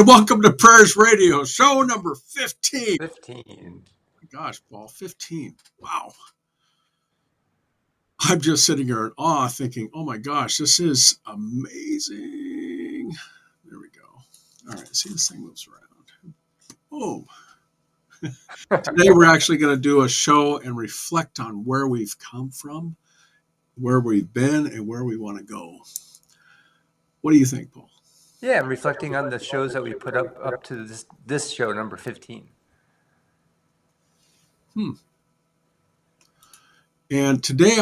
right, welcome to Prayers Radio, show number 15. 15. Gosh, Paul, 15. Wow. I'm just sitting here in awe thinking, oh my gosh, this is amazing. There we go. All right, see, this thing moves around. Oh. Today we're actually going to do a show and reflect on where we've come from, where we've been, and where we want to go. What do you think, Paul? Yeah, I'm reflecting on the shows that we put up to this show, number 15. And today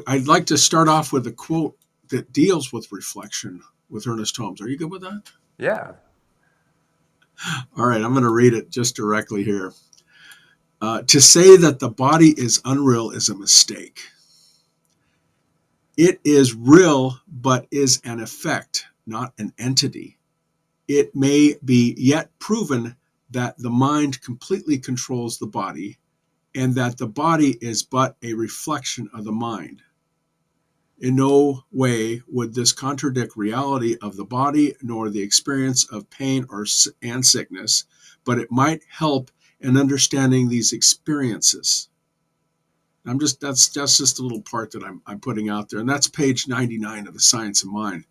I'd like to start off with a quote that deals with reflection with Ernest Holmes. Are you good with that? Yeah. All right, I'm going to read it just directly here. To say that the body is unreal is a mistake. It is real, but is an effect, not an entity. It may be yet proven that the mind completely controls the body, and that the body is but a reflection of the mind. In no way would this contradict reality of the body nor the experience of pain and sickness, but it might help in understanding these experiences. That's just a little part that I'm putting out there, and that's page 99 of the Science of Mind.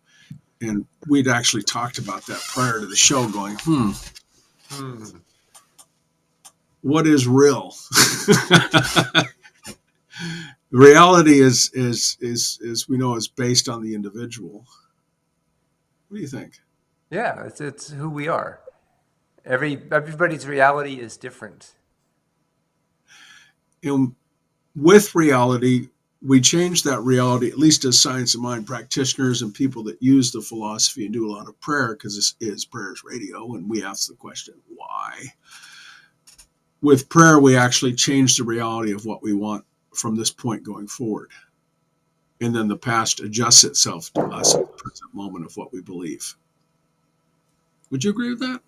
And we'd actually talked about that prior to the show, going, what is real? Reality is we know, is based on the individual. What do you think? Yeah, it's who we are. Everybody's reality is different. And with reality, we change that reality, at least as Science of Mind practitioners and people that use the philosophy and do a lot of prayer, because this is Prayers Radio, and we ask the question, why? With prayer, we actually change the reality of what we want from this point going forward. And then the past adjusts itself to us at the present moment of what we believe. Would you agree with that?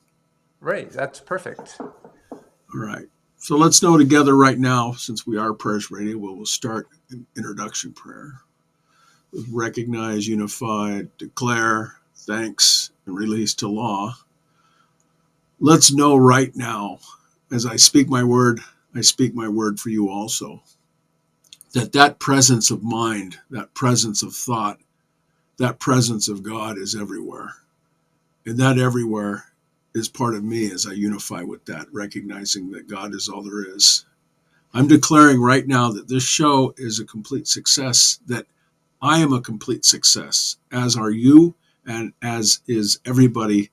Right, that's perfect. All right. So let's know together right now, since we are Prayers Radio, we'll start an introduction prayer. Recognize, unify, declare, thanks, and release to law. Let's know right now, as I speak my word for you also, that presence of mind, that presence of thought, that presence of God is everywhere. And that everywhere is part of me as I unify with that, recognizing that God is all there is. I'm declaring right now that this show is a complete success, that I am a complete success, as are you, and as is everybody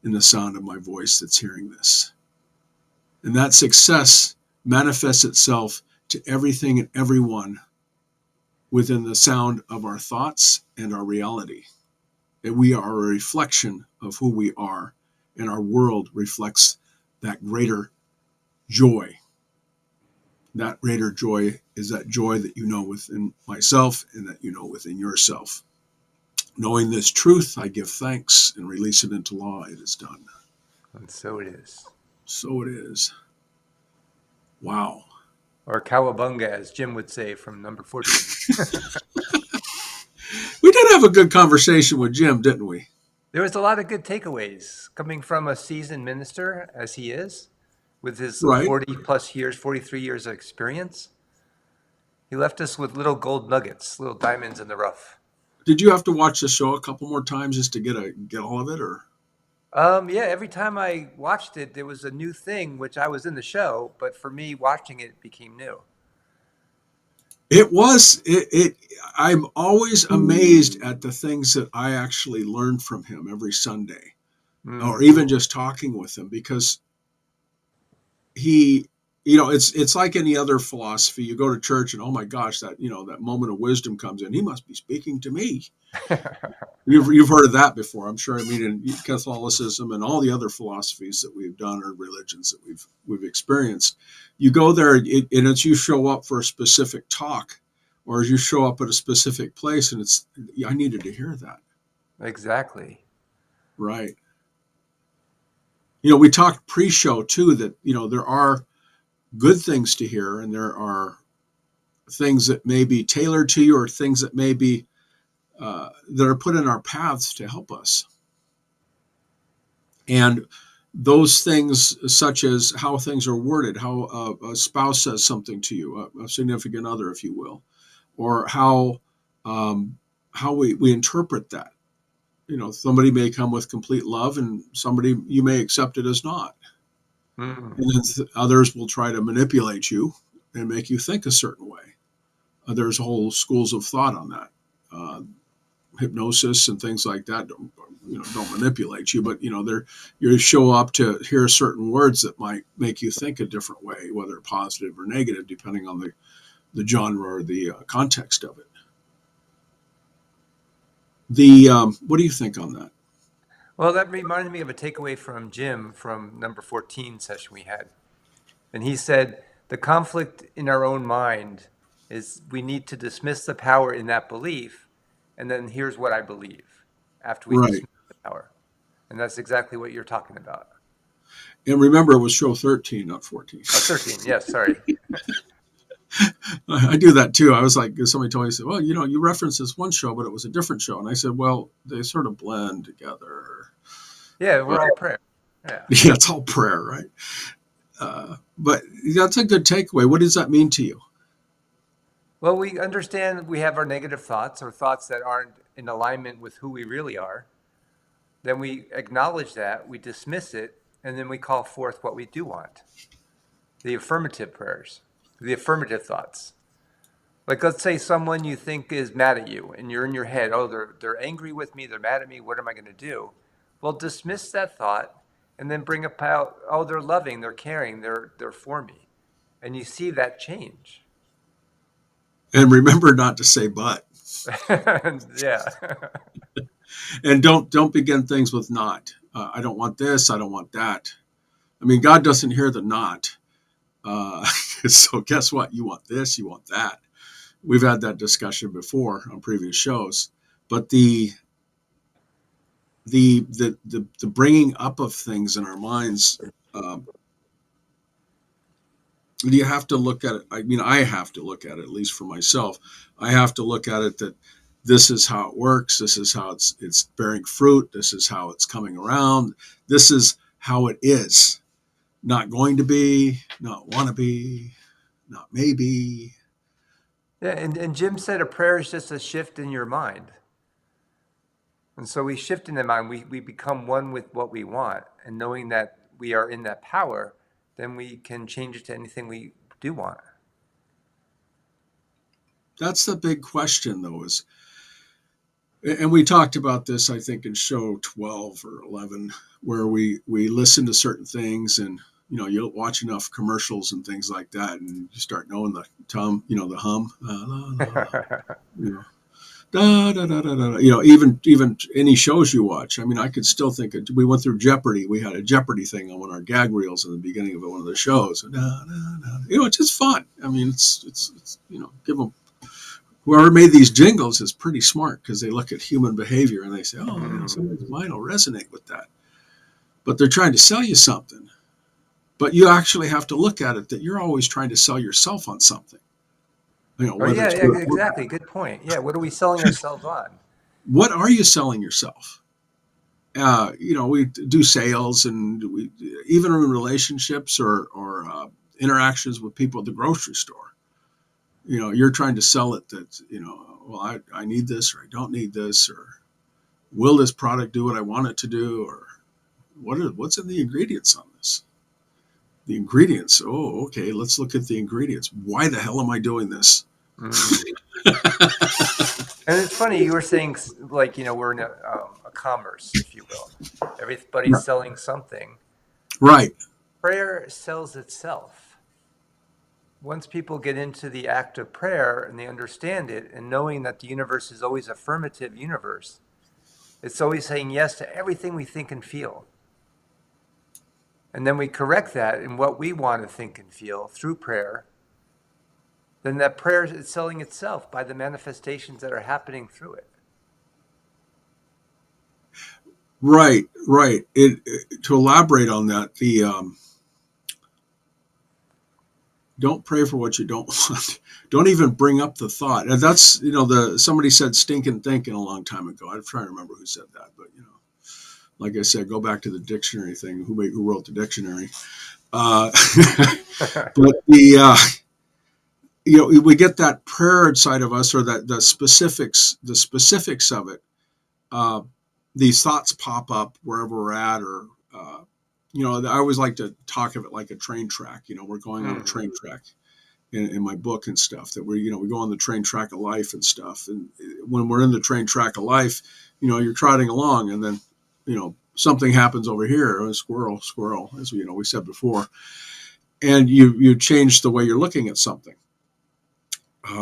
in the sound of my voice that's hearing this. And that success manifests itself to everything and everyone within the sound of our thoughts and our reality. That we are a reflection of who we are, and our world reflects that greater joy. That greater joy is that joy that you know within myself and that you know within yourself. Knowing this truth, I give thanks and release it into law. It is done. And so it is. So it is. Wow. Or cowabunga, as Jim would say from number 14. We did have a good conversation with Jim, didn't we? There was a lot of good takeaways coming from a seasoned minister, as he is, with his 40 plus years, 43 years of experience. He left us with little gold nuggets, little diamonds in the rough. Did you have to watch the show a couple more times just to get all of it, or? Yeah, every time I watched it, there was a new thing, which I was in the show, but for me, watching it became new. It was. I'm always amazed at the things that I actually learned from him every Sunday, or even just talking with him, because he, it's like any other philosophy. You go to church and, oh my gosh, that moment of wisdom comes in. He must be speaking to me. You've heard of that before, I'm sure. I mean, in Catholicism and all the other philosophies that we've done, or religions that we've experienced, you go there and it's you show up for a specific talk, or you show up at a specific place, and I needed to hear that. Exactly. Right. We talked pre-show too that there are good things to hear, and there are things that may be tailored to you, or things that may be that are put in our paths to help us. And those things, such as how things are worded, how a spouse says something to you, a significant other, if you will, or um, how we interpret that. Somebody may come with complete love, and somebody you may accept it as not. Mm. And then others will try to manipulate you and make you think a certain way. There's whole schools of thought on that. Hypnosis and things like that don't manipulate you, but you show up to hear certain words that might make you think a different way, whether positive or negative, depending on the genre or the context of it. What do you think on that? Well, that reminded me of a takeaway from Jim from number 14 session we had. And he said, the conflict in our own mind is we need to dismiss the power in that belief. And then here's what I believe after we Right. dismiss the power. And that's exactly what you're talking about. And remember, it was show 13, not 14. Oh, 13. Yes, sorry. I do that too. I was like, somebody told me, said, well, you referenced this one show, but it was a different show. And I said, well, they sort of blend together. Yeah, we're all prayer. Yeah. Yeah, it's all prayer, right? But that's a good takeaway. What does that mean to you? Well, we understand we have our negative thoughts or thoughts that aren't in alignment with who we really are. Then we acknowledge that, we dismiss it, and then we call forth what we do want. The affirmative prayers, the affirmative thoughts. Like, let's say someone you think is mad at you and you're in your head, oh, they're angry with me, they're mad at me, what am I going to do? Well, dismiss that thought and then bring about, oh, they're loving, they're caring, they're for me. And you see that change. And remember not to say but. Yeah. And don't begin things with not. I don't want this. I don't want that. I mean, God doesn't hear the not. So guess what? You want this. You want that. We've had that discussion before on previous shows. But the bringing up of things in our minds, you have to look at it. I mean, I have to look at it, at least for myself. I have to look at it that this is how it works. This is how it's bearing fruit. This is how it's coming around. This is how it is. Not going to be, not want to be, not maybe. Yeah, and Jim said a prayer is just a shift in your mind. And so we shift in the mind, we become one with what we want. And knowing that we are in that power, then we can change it to anything we do want. That's the big question, though, and we talked about this, I think, in show 12 or 11, where we listen to certain things, and you'll watch enough commercials and things like that, and you start knowing the the hum, da, da, da, da, da. Even any shows you watch. I mean, I could still think we went through Jeopardy. We had a Jeopardy thing on one of our gag reels in the beginning of one of the shows. Da, da, da. It's just fun. I mean, it's give them. Whoever made these jingles is pretty smart, because they look at human behavior and they say, oh, somebody's mind will resonate with that. But they're trying to sell you something. But you actually have to look at it that you're always trying to sell yourself on something. Yeah, exactly. Good point. Yeah, what are we selling ourselves on? What are you selling yourself? We do sales, and we even in relationships or interactions with people at the grocery store. You're trying to sell it that, well, I need this, or I don't need this, or will this product do what I want it to do, or what's in the ingredients on this? The ingredients. Oh, okay. Let's look at the ingredients. Why the hell am I doing this? Mm. And it's funny, you were saying, like, we're in a commerce, if you will. Everybody's selling something. Right. Prayer sells itself. Once people get into the act of prayer and they understand it, and knowing that the universe is always affirmative universe, it's always saying yes to everything we think and feel. And then we correct that in what we want to think and feel through prayer. Then that prayer is selling itself by the manifestations that are happening through it. Right. To elaborate on that, don't pray for what you don't want. Don't even bring up the thought. And that's, somebody said stinking thinking a long time ago. I'm trying to remember who said that, but Like I said, go back to the dictionary thing. Who wrote the dictionary? Uh, but we get that prayer inside of us, or that the specifics of it. Uh, these thoughts pop up wherever we're at, or I always like to talk of it like a train track. We're going on a train track in my book and stuff, that we go on the train track of life and stuff. And when we're in the train track of life, you're trotting along, and then, something happens over here, a squirrel, as we said before, and you change the way you're looking at something.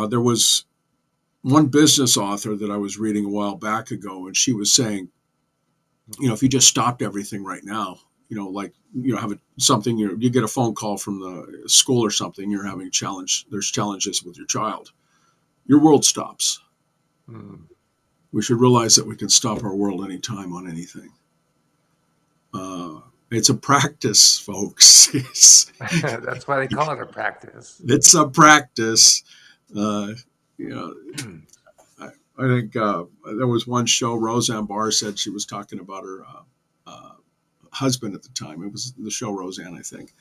There was one business author that I was reading a while back ago, and she was saying, if you just stopped everything right now, something, you get a phone call from the school or something, you're having there's challenges with your child, your world stops. We should realize that we can stop our world anytime on anything. It's a practice, folks. That's why they call it a practice. It's a practice. I think there was one show, Roseanne Barr said, she was talking about her husband at the time. It was the show Roseanne, I think.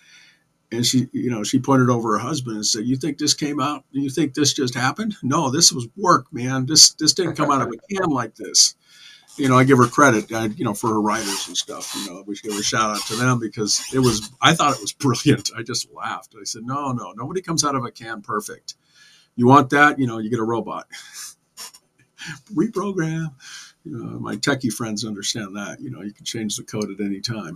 And she pointed over her husband and said, "You think this came out? You think this just happened? No, this was work, man. This didn't come out of a can like this." I give her credit, for her writers and stuff. We should give her a shout out to them, because I thought it was brilliant. I just laughed. I said, no, nobody comes out of a can perfect. You want that? You get a robot. Reprogram. My techie friends understand that. You can change the code at any time.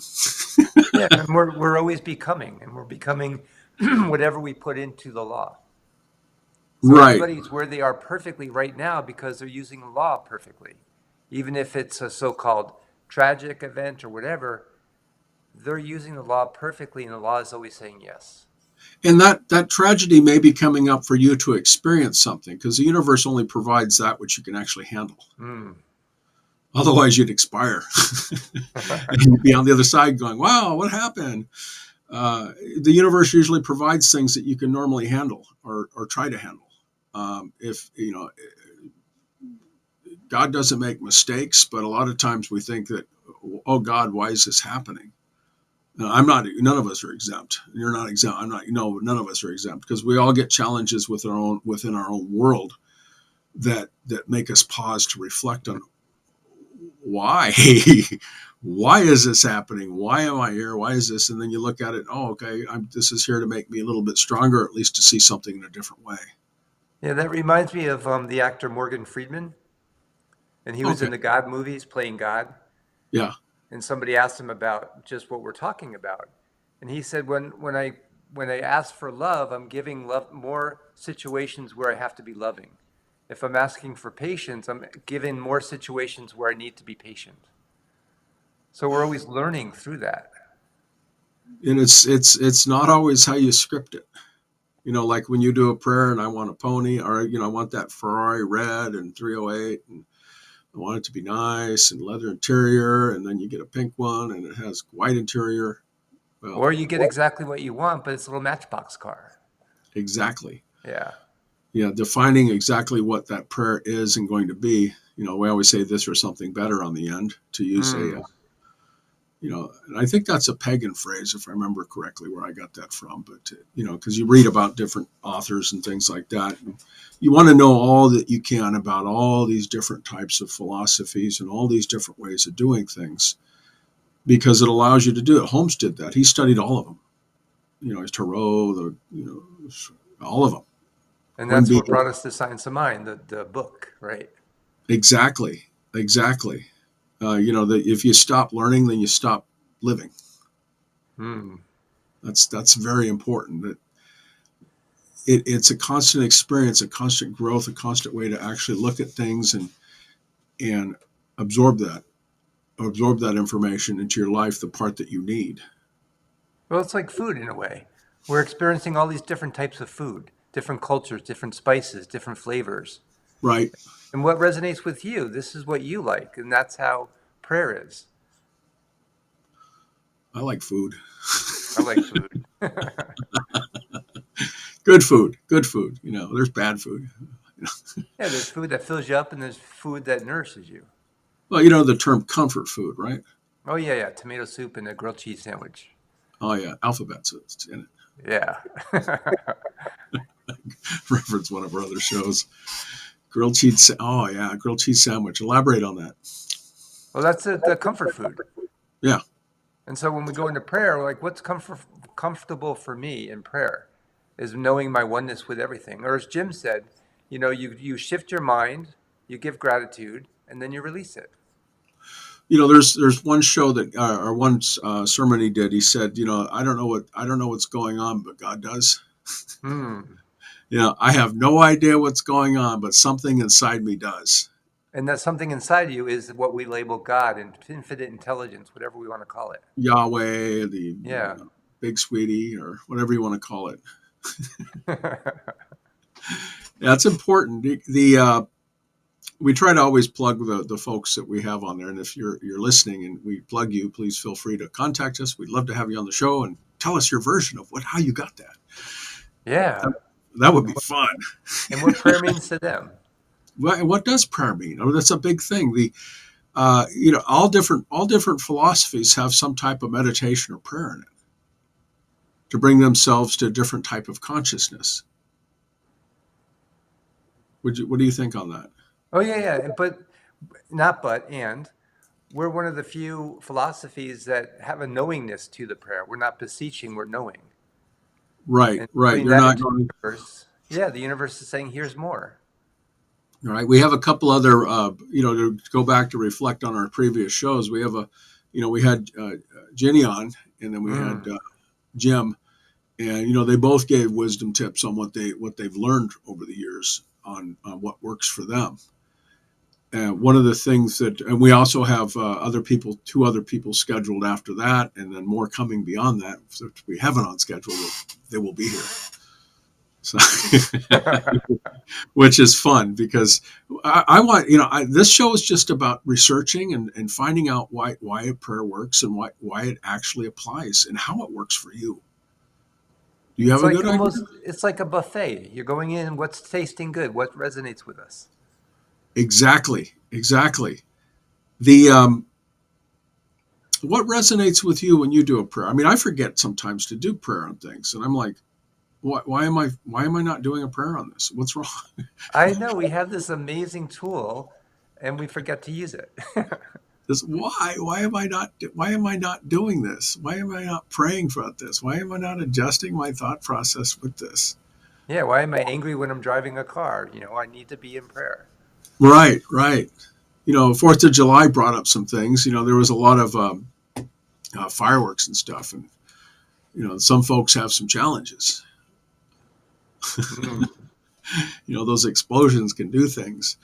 Yeah, and we're always becoming, and we're becoming whatever we put into the law. So right. Everybody's where they are perfectly right now because they're using the law perfectly. Even if it's a so-called tragic event or whatever, they're using the law perfectly, and the law is always saying yes. And that tragedy may be coming up for you to experience something, because the universe only provides that which you can actually handle. Otherwise, you'd expire. And you'd be on the other side going, wow, what happened? The universe usually provides things that you can normally handle, or try to handle. If God doesn't make mistakes, but a lot of times we think that, oh God, why is this happening? None of us are exempt. You're not exempt. I'm not, none of us are exempt, because we all get challenges within our own world that make us pause to reflect on why. Why is this happening? Why am I here? Why is this? And then you look at it, oh, okay, this is here to make me a little bit stronger, at least to see something in a different way. Yeah, that reminds me of the actor Morgan Freeman. And he was in the God movies playing God. Yeah. And somebody asked him about just what we're talking about. And he said, when I ask for love, I'm giving love more situations where I have to be loving. If I'm asking for patience, I'm giving more situations where I need to be patient. So we're always learning through that. And it's not always how you script it. Like when you do a prayer and I want a pony, or, I want that Ferrari red and 308, and I want it to be nice and leather interior, and then you get a pink one and it has white interior. Well, or you get exactly what you want, but it's a little Matchbox car. Exactly. Yeah. Yeah, defining exactly what that prayer is and going to be. We always say this or something better on the end, to use and I think that's a pagan phrase, if I remember correctly, where I got that from. But, because you read about different authors and things like that, and you want to know all that you can about all these different types of philosophies and all these different ways of doing things, because it allows you to do it. Holmes did that. He studied all of them. His Tarot, all of them. And that's what brought us to Science of Mind, the book, right? Exactly. That if you stop learning, then you stop living. That's very important. That it's a constant experience, a constant growth, a constant way to actually look at things and absorb that information into your life, the part that you need. Well, it's like food in a way. We're experiencing all these different types of food, different cultures, different spices, different flavors. Right. And what resonates with you, this is what you like, and that's how prayer is. I like food. I like food. Good food. There's bad food. Yeah, there's food that fills you up, and there's food that nourishes you. Well, the term comfort food, right? Oh yeah, yeah. Tomato soup and a grilled cheese sandwich. Oh yeah, alphabets in it. Yeah. Reference one of our other shows. Grilled cheese. Oh yeah, grilled cheese sandwich. Elaborate on that. Well, that's the comfort food. Yeah. And so when we go into prayer, like what's comfortable for me in prayer is knowing my oneness with everything. Or as Jim said, you shift your mind, you give gratitude, and then you release it. There's one show that or one sermon he did. He said, I don't know what's going on, but God does. Hmm. I have no idea what's going on, but something inside me does. And that something inside you is what we label God and infinite intelligence, whatever we want to call it. Yahweh, the Yeah. big sweetie, or whatever you want to call it. That's important. We try to always plug the folks that we have on there, and if you're listening and we plug you, please feel free to contact us. We'd love to have you on the show and tell us your version of how you got that. Yeah. That would be fun. And what prayer means to them. What does prayer mean? Oh, that's a big thing. All different philosophies have some type of meditation or prayer in it to bring themselves to a different type of consciousness. What do you think on that? Oh yeah, yeah. And we're one of the few philosophies that have a knowingness to the prayer. We're not beseeching, we're knowing. Right, And right. putting You're that not into going. the universe, yeah, the universe is saying, here's more. All right. We have a couple other, to go back to reflect on our previous shows. We have we had Jenny on, and then we had Mm. Jim, and they both gave wisdom tips on what they've learned over the years on what works for them. And one of the things and we also have two other people scheduled after that, and then more coming beyond that. So if we haven't on schedule, they will be here. So, which is fun because I want this show is just about researching and finding out why a prayer works and why it actually applies and how it works for you. Do you have a good idea? It's like a buffet. You're going in, what's tasting good? What resonates with us? Exactly, exactly. The What resonates with you when you do a prayer? I mean, I forget sometimes to do prayer on things, and I'm like, why am I not doing a prayer on this? What's wrong? I know we have this amazing tool and we forget to use it. Why am I not doing this? Why am I not praying about this? Why am I not adjusting my thought process with this? Yeah, why am I angry when I'm driving a car? I need to be in prayer. Right, right. 4th of July brought up some things. There was a lot of fireworks and stuff, and some folks have some challenges. Mm. Those explosions can do things,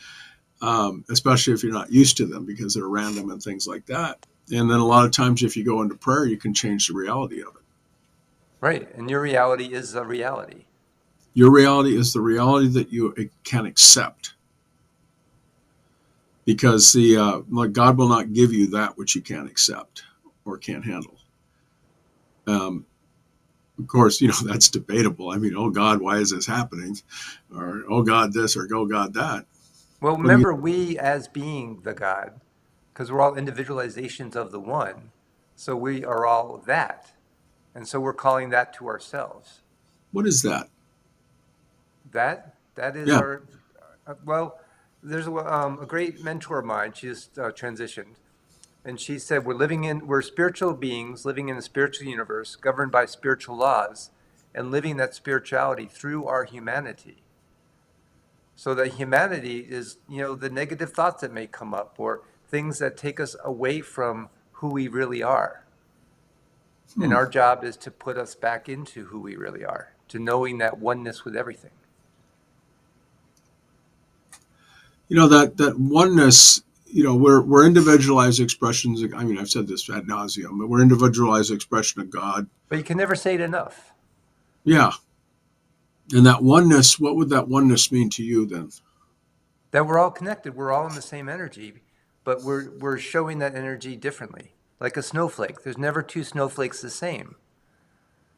especially if you're not used to them because they're random and things like that. And then a lot of times, if you go into prayer, you can change the reality of it. Right, and your reality is a reality. Your reality is the reality that you can accept, because God will not give you that which you can't accept or can't handle. Of course, that's debatable. I mean, oh God, why is this happening? Or oh God, this, or oh God, that. Well, What do you? remember, we as being the God, because we're all individualizations of the one, so we are all that. And so we're calling that to ourselves. What is that? That is Yeah. our, well, there's a great mentor of mine. She just transitioned. And she said, we're spiritual beings living in a spiritual universe governed by spiritual laws and living that spirituality through our humanity. So that humanity is, the negative thoughts that may come up or things that take us away from who we really are. And Hmm. our job is to put us back into who we really are, to knowing that oneness with everything. That oneness. We're individualized expressions. I mean, I've said this ad nauseum, but we're individualized expression of God. But you can never say it enough. Yeah. And that oneness. What would that oneness mean to you then? That we're all connected, we're all in the same energy, but we're showing that energy differently. Like a snowflake. There's never two snowflakes the same.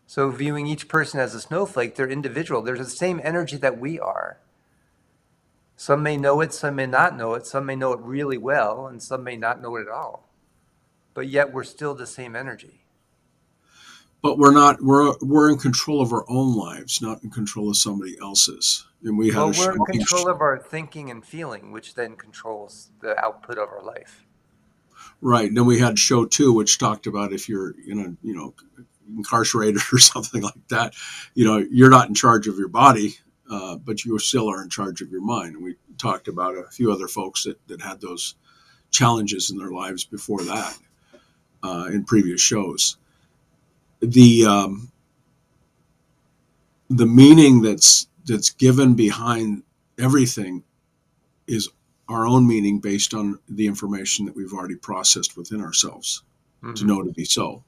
So viewing each person as a snowflake, they're individual. There's the same energy that we are. Some may know it, some may not know it, some may know it really well, and some may not know it at all. but yet we're still the same energy. But we're not. We're in control of our own lives, not in control of somebody else's. And we had Well, a we're in shocking. control of our thinking and feeling, which then controls the output of our life. Right. And then we had show two, which talked about if you're incarcerated or something like that, you're not in charge of your body, but you still are in charge of your mind. And we talked about a few other folks that had those challenges in their lives before that in previous shows. The the meaning that's given behind everything is our own meaning based on the information that we've already processed within ourselves to know to be so.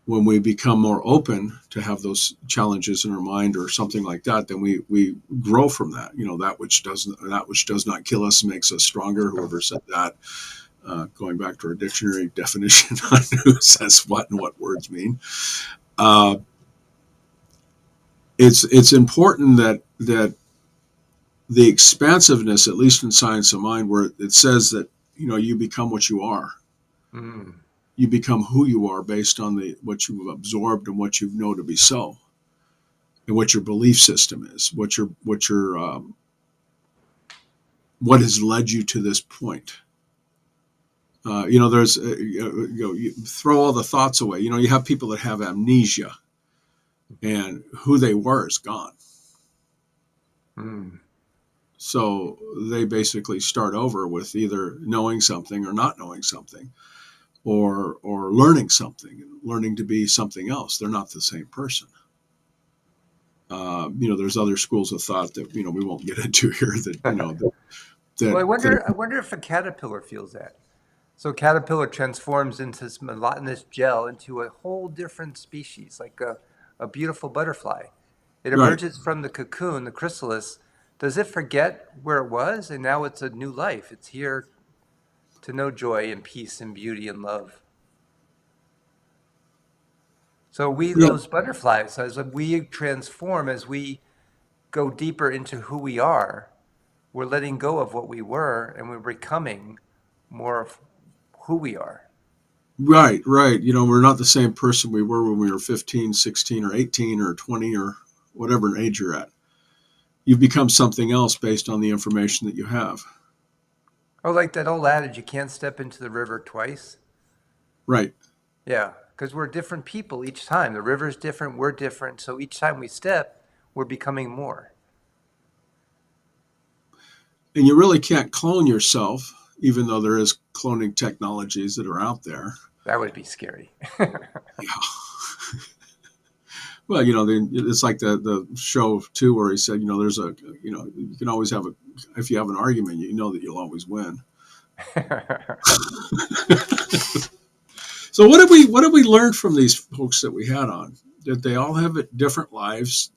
When we become more open to have those challenges in our mind or something like that, then we grow from that. That which does not kill us makes us stronger. Whoever said that, going back to our dictionary definition on who says what and what words mean. Uh, it's important that the expansiveness, at least in Science of Mind, where it says that you become what you are. Mm. You become who you are based on what you've absorbed and what you know to be so, and what your belief system is, what has led you to this point. There's you throw all the thoughts away. You have people that have amnesia, and who they were is gone. Mm. So they basically start over with either knowing something or not knowing something, or learning something, learning to be something else. They're not the same person. There's other schools of thought that we won't get into here. Well, I wonder if a caterpillar feels that. So a caterpillar transforms into this monotonous gel into a whole different species, like a beautiful butterfly. It right. emerges from the cocoon, the chrysalis. Does it forget where it was? And now it's a new life. It's here to know joy and peace and beauty and love. So we, Yeah. those butterflies, as we transform, as we go deeper into who we are, we're letting go of what we were and we're becoming more of who we are. Right. We're not the same person we were when we were 15, 16, or 18, or 20, or whatever age you're at. You become something else based on the information that you have. Oh, like that old adage, you can't step into the river twice. Right. Yeah, because we're different people each time. The river's different, we're different. So each time we step, we're becoming more. And you really can't clone yourself, even though there is cloning technologies that are out there. That would be scary. Yeah. Well, it's like the show too, where he said, there's you can always have if you have an argument, you know that you'll always win. So what did we learn from these folks that we had on? That they all have different lives.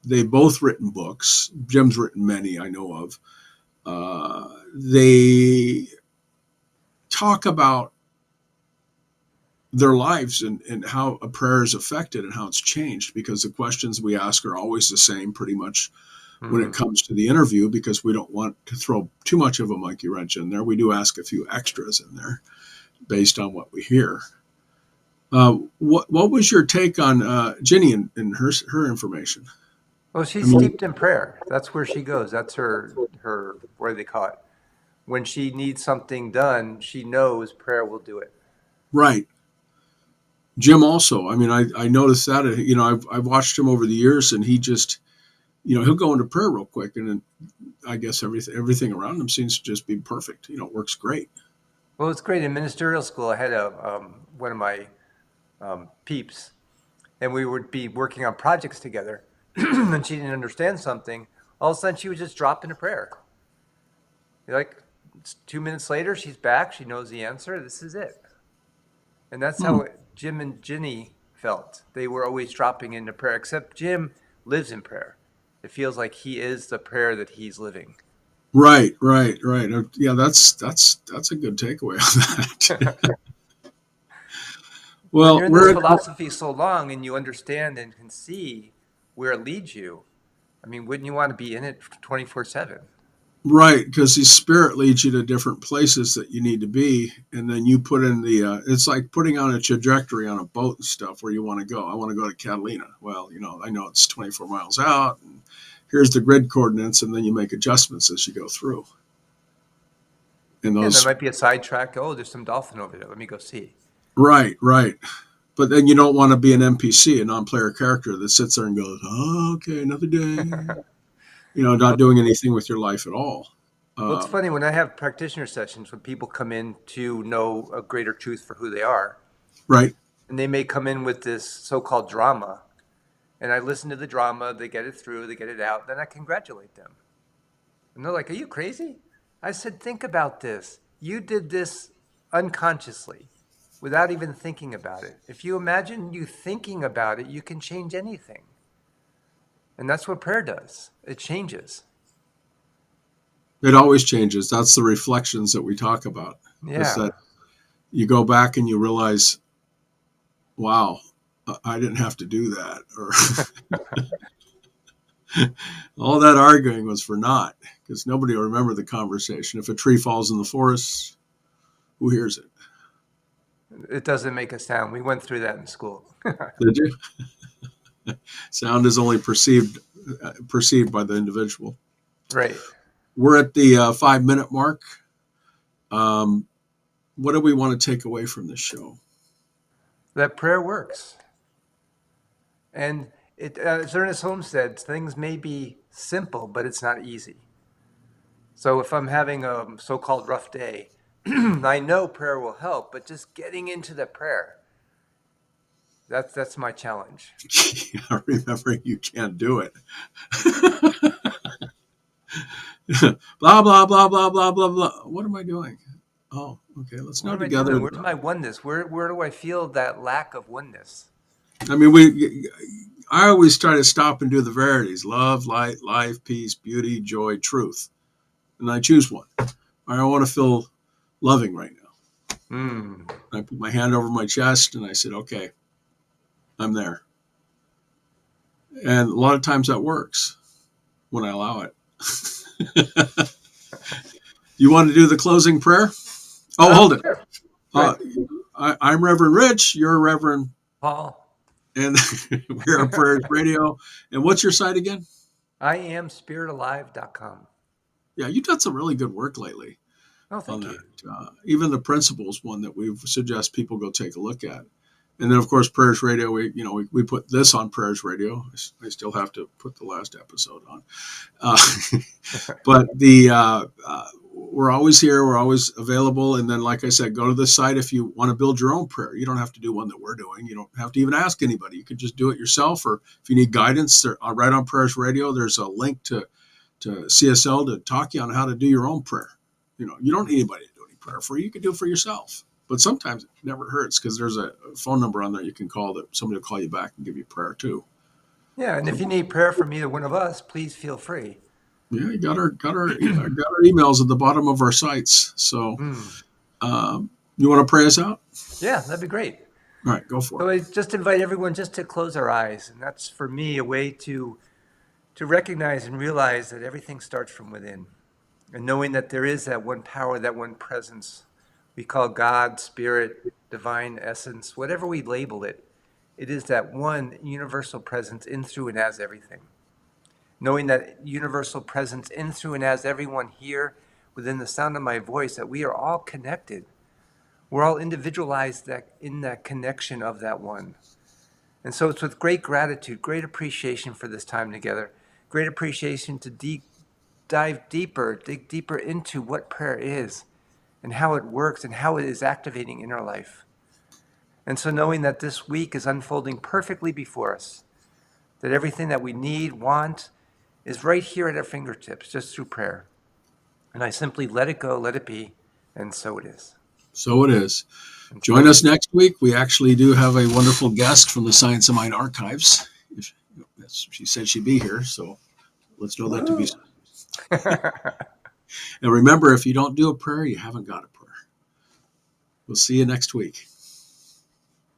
They've both written books. Jim's written many, I know of. They talk about their lives and how a prayer is affected and how it's changed, because the questions we ask are always the same pretty much when it comes to the interview, because we don't want to throw too much of a monkey wrench in there. We do ask a few extras in there based on what we hear. What was your take on Ginny and her information? Well, she's steeped in prayer. That's where she goes. That's her what do they call it? When she needs something done, she knows prayer will do it. Right. Jim also. I mean, I noticed that. I've watched him over the years, and he just, he'll go into prayer real quick, and then I guess everything around him seems to just be perfect. It works great. Well, it's great. In ministerial school, I had one of my peeps, and we would be working on projects together, and she didn't understand something. All of a sudden, she would just drop into prayer. Like 2 minutes later, she's back. She knows the answer. This is it. And that's Hmm. how Jim and Ginny felt. They were always dropping into prayer, except Jim lives in prayer. It feels like he is the prayer that he's living. Right. Yeah, that's a good takeaway on that. When Well, you're in this philosophy so long and you understand and can see where it leads you, I mean, wouldn't you want to be in it 24/7? Right, because the spirit leads you to different places that you need to be, and then you put in the. It's like putting on a trajectory on a boat and stuff where you want to go. I want to go to Catalina. Well, I know it's 24 miles out, and here's the grid coordinates, and then you make adjustments as you go through. And Yeah, and there those, might be a sidetrack. Oh, there's some dolphin over there. Let me go see. right. But then you don't want to be an NPC, a non-player character that sits there and goes, "Oh, okay, another day." Not Well, doing anything with your life at all. well, it's Um, funny when I have practitioner sessions when people come in to know a greater truth for who they are, right. and they may come in with this so-called drama, and I listen to the drama, they get it through, they get it out, then I congratulate them. And they're like, "Are you crazy?" I said, "Think about this. You did this unconsciously without even thinking about it. If you imagine you thinking about it, you can change anything." And that's what prayer does. It changes. It always changes. That's the reflections that we talk about. Is Yeah. that you go back and you realize, wow, I didn't have to do that, or all that arguing was for naught, because nobody will remember the conversation. If a tree falls in the forest, who hears it? It doesn't make a sound. We went through that in school. Did you? Sound is only perceived by the individual. Right. We're at the 5 minute mark. Um, what do we want to take away from this show? That prayer works. And as Ernest Holmes said, things may be simple, but it's not easy. So if I'm having a so-called rough day, I know prayer will help, but just getting into the prayer, that's my challenge. Remembering you can't do it. Blah, blah, blah, blah, blah, blah, blah. What am I doing? Oh, okay. Let's What know am I doing? together. Where's my oneness? Where do I feel that lack of oneness? I mean, I always try to stop and do the verities: love, light, life, peace, beauty, joy, truth. And I choose one. I want to feel loving right now. Mm. I put my hand over my chest and I said, okay, I'm there. And a lot of times that works when I allow it. You want to do the closing prayer? Oh, hold it. Sure. Uh, Right. I'm Reverend Rich. You're Reverend, Paul, and we're on Prayers Radio. And what's your site again? I am spiritalive.com. Yeah, you've done some really good work lately Oh, on thank that. you. Even the principles one that we suggest people go take a look at. And then, of course, Prayers Radio. We put this on Prayers Radio. I still have to put the last episode on, but we're always here. We're always available. And then, like I said, go to the site if you want to build your own prayer. You don't have to do one that we're doing. You don't have to even ask anybody. You could just do it yourself. Or if you need guidance, right on Prayers Radio, there's a link to CSL to talk you on how to do your own prayer. You don't need anybody to do any prayer for you. You can do it for yourself. But sometimes it never hurts because there's a phone number on there you can call that somebody will call you back and give you prayer too. Yeah, and if you need prayer from either one of us, please feel free. Yeah, you got our emails at the bottom of our sites. So, Mm. you want to pray us out? Yeah, that'd be great. All right, go for So it. I just invite everyone just to close our eyes, and that's for me a way to recognize and realize that everything starts from within, and knowing that there is that one power, that one presence we call God, Spirit, Divine Essence, whatever we label it. It is that one universal presence in, through, and as everything. Knowing that universal presence in, through, and as everyone here within the sound of my voice, that we are all connected. We're all individualized in that connection of that one. And so it's with great gratitude, great appreciation for this time together, great appreciation to dig deeper into what prayer is and how it works and how it is activating in our life. And so knowing that this week is unfolding perfectly before us, that everything that we need, want, is right here at our fingertips, just through prayer. And I simply let it go, let it be, and so it is. So it is. And so Join us next week. We actually do have a wonderful guest from the Science of Mind archives. She said she'd be here, so let's know that to be so. And remember, if you don't do a prayer, you haven't got a prayer. We'll see you next week.